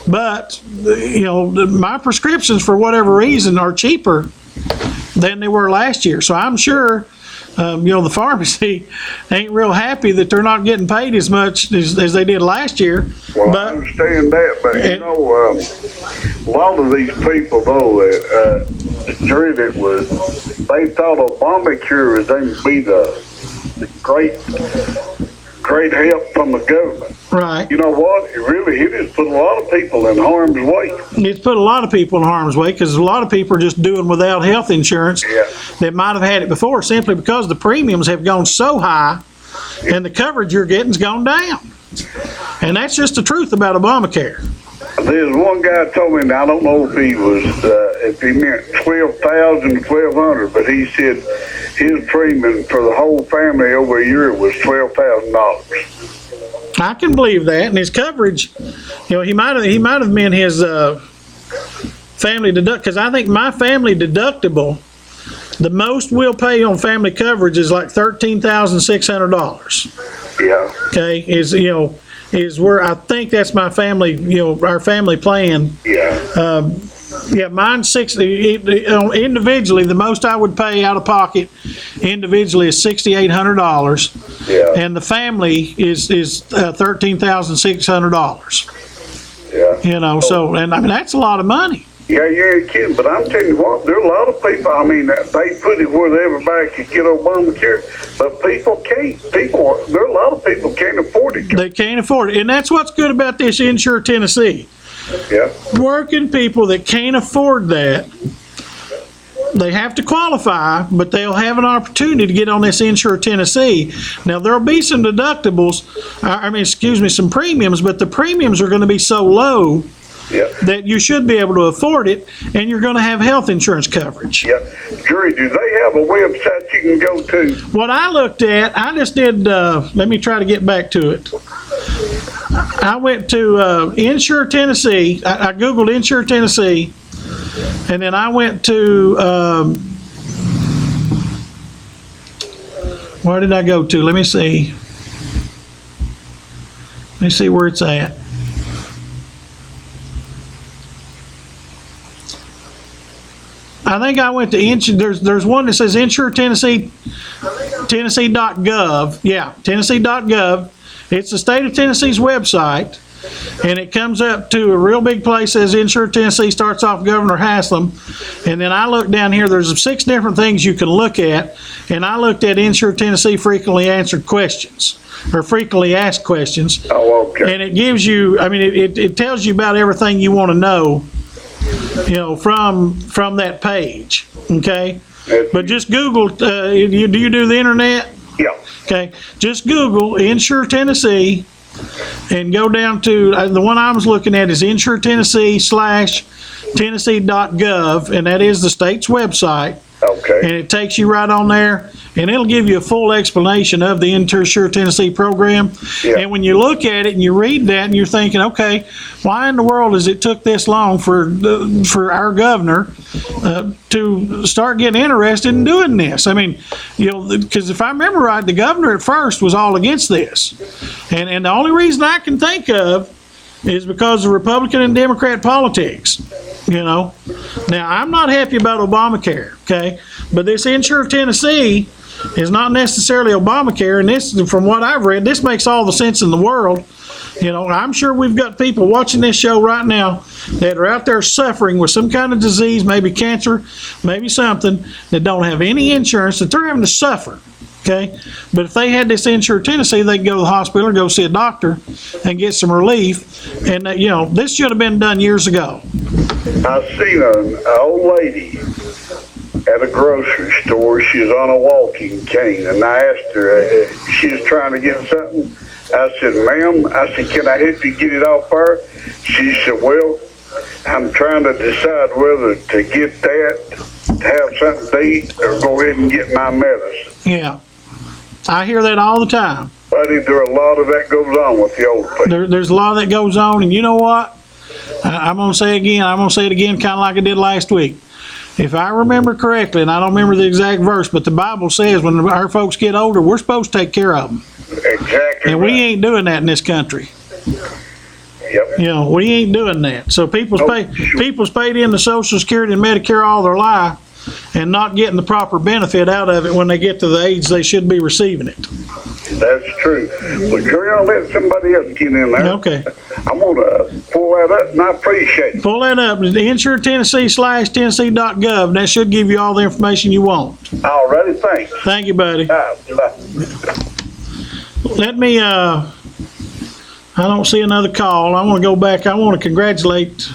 But, my prescriptions, for whatever reason, are cheaper than they were last year. So I'm sure, the pharmacy ain't real happy that they're not getting paid as much as they did last year.
Well,
but
I understand that, but a lot of these people, though, Jerry, they thought Obamacare was going to be the great help from the government.
right.
You know what? It has put a lot of people in harm's way.
It's put a lot of people in harm's way, because a lot of people are just doing without health insurance
Yeah.
that might have had it before, simply because the premiums have gone so high and the coverage you're getting's gone down. And that's just the truth about Obamacare.
There's one guy told me, and I don't know if he meant 12,000 or 1,200, but he said his premium for the whole family over a year was $12,000.
I can believe that, and his coverage, he might have meant his family deduct, because I think my family deductible, the most we'll pay on family coverage is like $13,600.
Yeah.
Okay, is where I think that's my family, our family plan.
Yeah.
Yeah, mine's 60. Individually, the most I would pay out of pocket individually is $6,800.
Yeah.
And the family is $13,600.
Yeah.
So, and I mean, that's a lot of money.
Yeah, you're kidding, but I'm telling you what, there are a lot of people, I mean, they put it where everybody could get Obamacare, but people can't. There are a lot of people can't afford it.
They can't afford it. And that's what's good about this Insure Tennessee.
Yeah.
Working people that can't afford that, they have to qualify, but they'll have an opportunity to get on this Insure Tennessee. Now, there'll be some deductibles, some premiums, but the premiums are going to be so low
Yeah.
that you should be able to afford it, and you're going to have health insurance coverage.
Yeah. Jerry, do they have a website you can go to?
What I looked at, I just did, let me try to get back to it. I went to Insure Tennessee. I Googled Insure Tennessee, and then I went to, where did I go to? Let me see. Let me see where it's at. I think I went to there's one that says Insure Tennessee, Tennessee.gov. Yeah, Tennessee.gov. It's the state of Tennessee's website. and it comes up to a real big place, says Insure Tennessee, starts off Governor Haslam. And then I look down here, there's 6 different things you can look at. And I looked at Insure Tennessee frequently answered questions, or frequently asked questions.
Oh, okay.
And it gives you, I mean, it tells you about everything you want to know, from that page, okay? But just Google, do you do the internet?
Yeah.
Okay, just Google Insure Tennessee and go down to, the one I was looking at is Insure Tennessee /Tennessee.gov, and that is the state's website.
Okay.
And it takes you right on there, and it'll give you a full explanation of the Insure Tennessee program.
Yeah.
And when you look at it and you read that and you're thinking, okay, why in the world has it took this long for our governor to start getting interested in doing this? I mean, because if I remember right, the governor at first was all against this. And the only reason I can think of is because of Republican and Democrat politics. Now I'm not happy about Obamacare, okay? But this Insure Tennessee is not necessarily Obamacare, and this, from what I've read, this makes all the sense in the world. I'm sure we've got people watching this show right now that are out there suffering with some kind of disease, maybe cancer, maybe something, that don't have any insurance, that they're having to suffer. Okay, but if they had this Insure Tennessee, they could go to the hospital or go see a doctor and get some relief. And this should have been done years ago.
I seen an old lady at a grocery store. She was on a walking cane, and I asked her, she was trying to get something. I said, ma'am, can I help you get it off her? She said, well, I'm trying to decide whether to get that, to have something to eat, or go ahead and get my medicine.
Yeah, I hear that all the time.
Buddy, there are a lot of that goes on with the old people.
There's a lot of that goes on, and you know what? I'm going to say it again, kind of like I did last week. If I remember correctly, and I don't remember the exact verse, but the Bible says when our folks get older, we're supposed to take care of them.
Exactly.
And we ain't doing that in this country.
Yep.
We ain't doing that. So people's paid into Social Security and Medicare all their life and not getting the proper benefit out of it when they get to the age they should be receiving it.
That's true. But carry on, let somebody else get in there.
Okay.
I'm going to pull that up, and I appreciate it.
Pull that up. Insure Tennessee /Tennessee.gov. That should give you all the information you want.
All righty, thanks.
Thank you, buddy.
Bye.
Let me, I don't see another call. I want to go back. I want to congratulate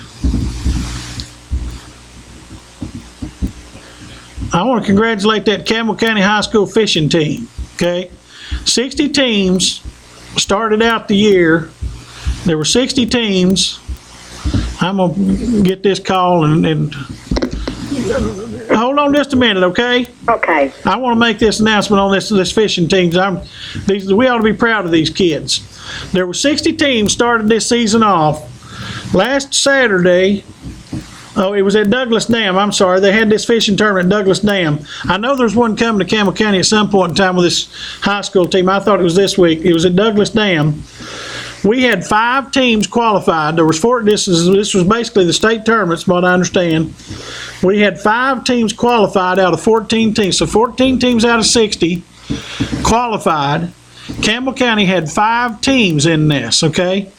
that Campbell County High School fishing team, okay? 60 teams started out the year. There were 60 teams. I'm going to get this call and hold on just a minute, okay?
Okay.
I want to make this announcement on this fishing team. We ought to be proud of these kids. There were 60 teams started this season off. Last Saturday, it was at Douglas Dam. I'm sorry. They had this fishing tournament at Douglas Dam. I know there's one coming to Campbell County at some point in time with this high school team. I thought it was this week. It was at Douglas Dam. We had 5 teams qualified. There was 4. This was basically the state tournaments, from what I understand. We had 5 teams qualified out of 14 teams. So 14 teams out of 60 qualified. Campbell County had 5 teams in this, okay?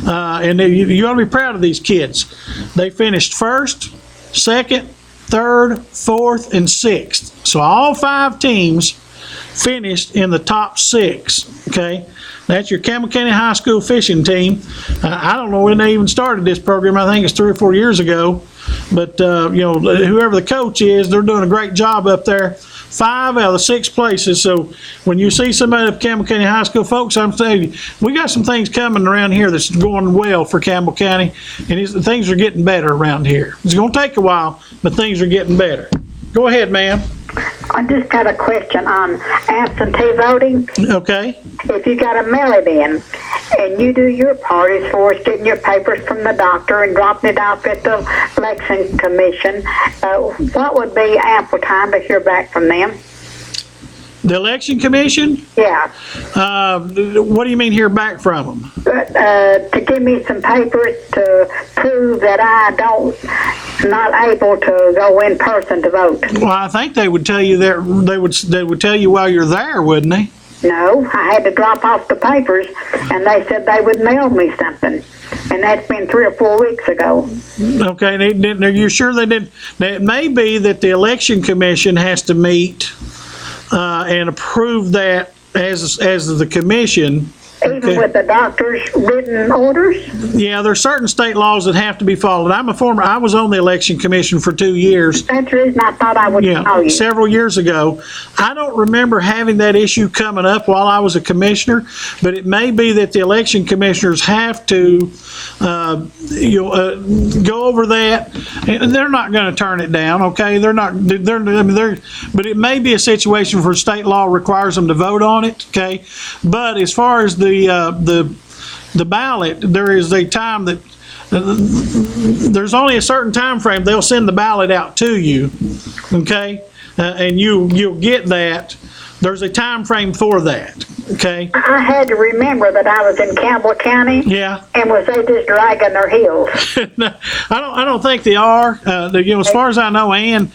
And you ought to be proud of these kids. They finished 1st, 2nd, 3rd, 4th, and 6th. So all 5 teams finished in the top 6, okay? That's your Campbell County High School fishing team. I don't know when they even started this program. I think it's 3 or 4 years ago. But, whoever the coach is, they're doing a great job up there. 5 out of the 6 places. So when you see somebody at Campbell County High School, folks, I'm telling you, we got some things coming around here that's going well for Campbell County, and things are getting better around here. It's going to take a while, but things are getting better. Go ahead, ma'am.
I just got a question on absentee voting.
Okay.
If you got a mail-it-in and you do your part as far as getting your papers from the doctor and dropping it off at the election commission, what would be ample time to hear back from them?
The election commission?
Yeah.
What do you mean hear back from them?
To give me some papers to prove that not able to go in person to vote.
Well, I think they would tell you that they would tell you while you're there, wouldn't they?
No, I had to drop off the papers, and they said they would mail me something. And that's been 3 or 4 weeks ago.
Okay, are you sure they didn't? Now, it may be that the election commission has to meet and approve that as the commission.
Even
Okay.
with the doctor's written orders?
Yeah, there's certain state laws that have to be followed. I was on the election commission for 2 years.
That's the reason I thought I would call you.
Several years ago. I don't remember having that issue coming up while I was a commissioner, but it may be that the election commissioners have to, go over that, and they're not going to turn it down. Okay, but it may be a situation where state law requires them to vote on it. Okay, but as far as the ballot, there is a time that. There's only a certain time frame they'll send the ballot out to you, okay, and you'll get that. There's a time frame for that, okay.
I had to remember that I was in Campbell County.
Yeah.
And was they just dragging their heels?
No, I don't think they are. As far as I know, Ann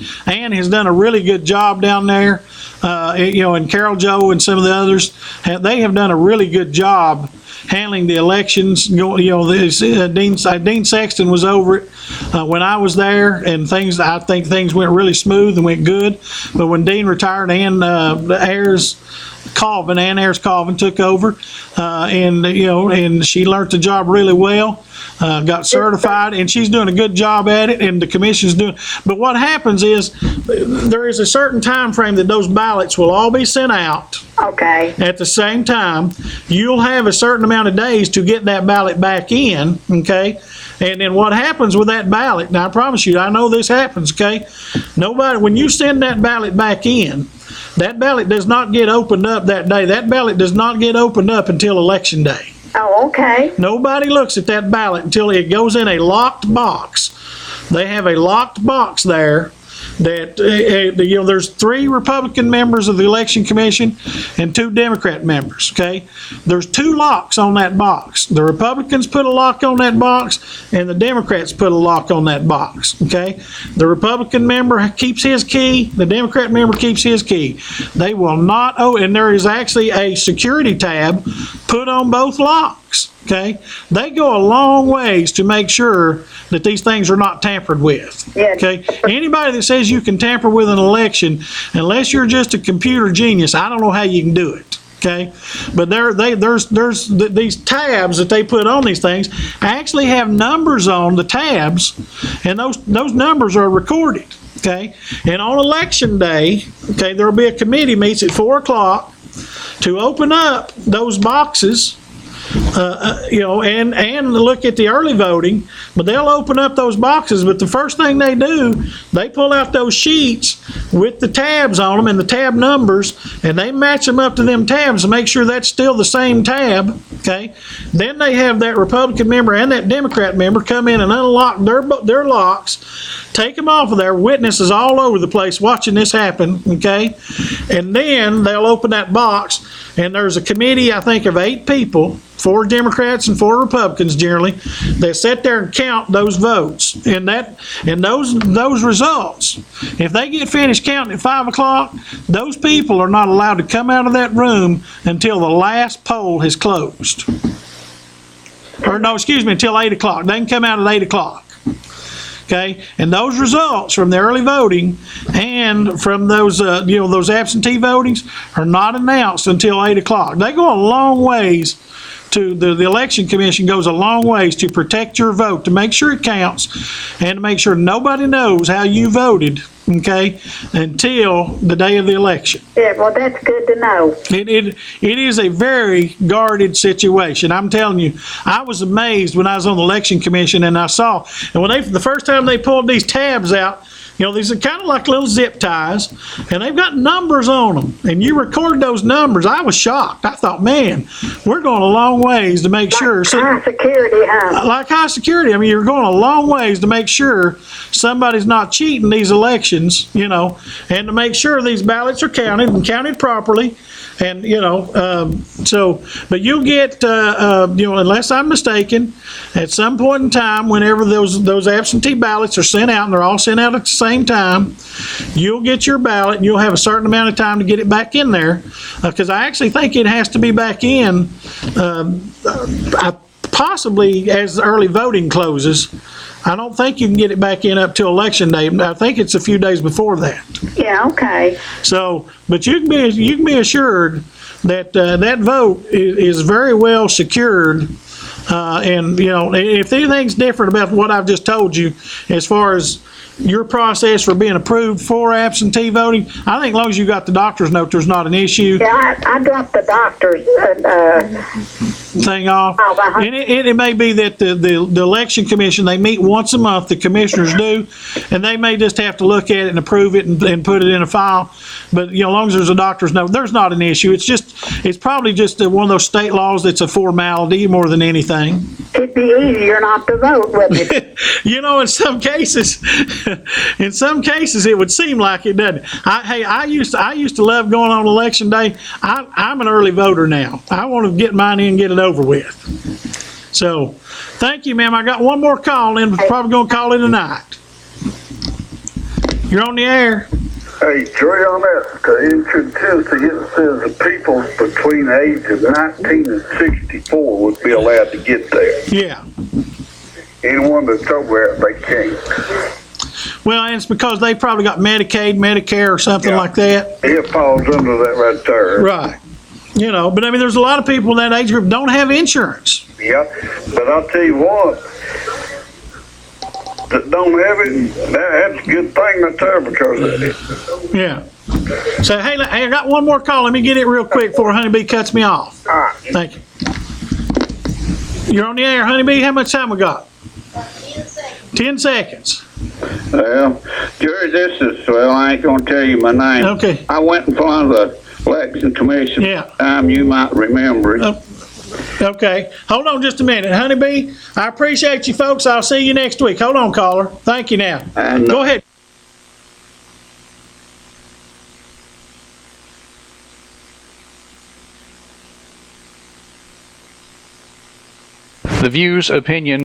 has done a really good job down there. And Carol Joe and some of the others, they have done a really good job handling the elections. Dean Sexton was over it when I was there, and I think things went really smooth and went good. But when Dean retired, Ann Ayers Colvin took over, and she learned the job really well. Got certified, and she's doing a good job at it, and the commission's doing. But what happens is there is a certain time frame that those ballots will all be sent out.
Okay.
At the same time, you'll have a certain amount of days to get that ballot back in, okay? And then what happens with that ballot, now I promise you, I know this happens, okay? When you send that ballot back in, that ballot does not get opened up that day. That ballot does not get opened up until Election Day.
Oh, okay.
Nobody looks at that ballot until it goes in a locked box. They have a locked box there that, there's 3 Republican members of the Election Commission and 2 Democrat members, okay? There's 2 locks on that box. The Republicans put a lock on that box, and the Democrats put a lock on that box, okay? The Republican member keeps his key, the Democrat member keeps his key. They will not, and there is actually a security tab put on both locks, okay? They go a long ways to make sure that these things are not tampered with,
Yeah.
okay? Anybody that says you can tamper with an election, unless you're just a computer genius, I don't know how you can do it, okay? But there's these tabs that they put on these things actually have numbers on the tabs, and those numbers are recorded, okay? And on Election Day, okay, there'll be a committee meets at 4:00 to open up those boxes, and look at the early voting, but they'll open up those boxes. But the first thing they do, they pull out those sheets with the tabs on them and the tab numbers, and they match them up to them tabs to make sure that's still the same tab, okay? Then they have that Republican member and that Democrat member come in and unlock their locks, take them off of there, witnesses all over the place watching this happen, okay? And then they'll open that box, and there's a committee, I think, of 8 people, 4 Democrats and 4 Republicans generally, they sit there and count those votes and those results. If they get finished counting at 5:00, those people are not allowed to come out of that room until the last poll has closed. Until 8:00. They can come out at 8:00. Okay, and those results from the early voting and from those absentee votings are not announced until 8:00. They go a long ways to the election commission goes a long ways to protect your vote, to make sure it counts, and to make sure nobody knows how you voted, okay, until the day of the election.
Yeah, well, that's good to know.
It is a very guarded situation. I'm telling you, I was amazed when I was on the election commission and I saw, and when the first time they pulled these tabs out, these are kind of like little zip ties, and they've got numbers on them, and you record those numbers. I was shocked. I thought, man, we're going a long ways to make sure.
High security, huh?
Like high security. I mean, you're going a long ways to make sure somebody's not cheating these elections, and to make sure these ballots are counted and counted properly, And, but you'll get, unless I'm mistaken, at some point in time, whenever those absentee ballots are sent out, and they're all sent out at the same time, you'll get your ballot, and you'll have a certain amount of time to get it back in there. Because I actually think it has to be back in, possibly as the early voting closes. I don't think you can get it back in up till election day. I think it's a few days before that.
Yeah, okay.
So, but you can be assured that that vote is very well secured. And if anything's different about what I've just told you, as far as your process for being approved for absentee voting, I think as long as you got the doctor's note, there's not an issue.
Yeah, I dropped the doctor's
thing off.
Uh-huh.
And it may be that the election commission, they meet once a month, the commissioners do, and they may just have to look at it and approve it and put it in a file. But, as long as there's a doctor's note, there's not an issue. It's probably just one of those state laws that's a formality more than anything.
It'd be easier not to vote, wouldn't it?
In some cases, it would seem like it, doesn't it? I used to love going on election day. I'm an early voter now. I want to get mine in and get it over with. So, thank you, ma'am. I got one more call in. We're probably going to call it a night. You're on the air.
Hey, Trey, on that, in Tennessee, it says the people between the age of 19 and 64 would be allowed to get there.
Yeah.
Anyone that's over there, they can't.
Well, and it's because they probably got Medicaid, Medicare, or something like that.
It falls under that right there.
Right. But I mean, there's a lot of people in that age group don't have insurance.
Yeah, but I'll tell you what, that don't have it, that's a good thing right there because of it.
Yeah. So, hey, I got one more call. Let me get it real quick before Honeybee cuts me off.
All right.
Thank you. You're on the air, Honeybee. How much time we got? 10 seconds.
Well, Jerry, I ain't gonna tell you my name.
Okay.
I went in front of the election commission.
Yeah.
You might remember it.
Okay. Hold on just a minute. Honeybee, I appreciate you folks. I'll see you next week. Hold on, caller. Thank you now.
And,
Go ahead.
The views, opinions,